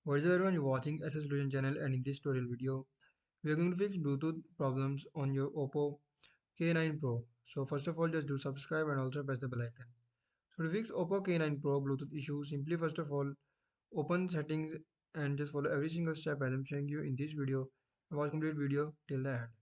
What is up everyone, you're watching SS Solution channel, and in this tutorial video, we are going to fix Bluetooth problems on your Oppo K9 Pro. So first of all, just do subscribe and also press the bell icon. So to fix Oppo K9 Pro Bluetooth issue, simply first of all, open settings and just follow every single step as I'm showing you in this video. Watch complete video till the end.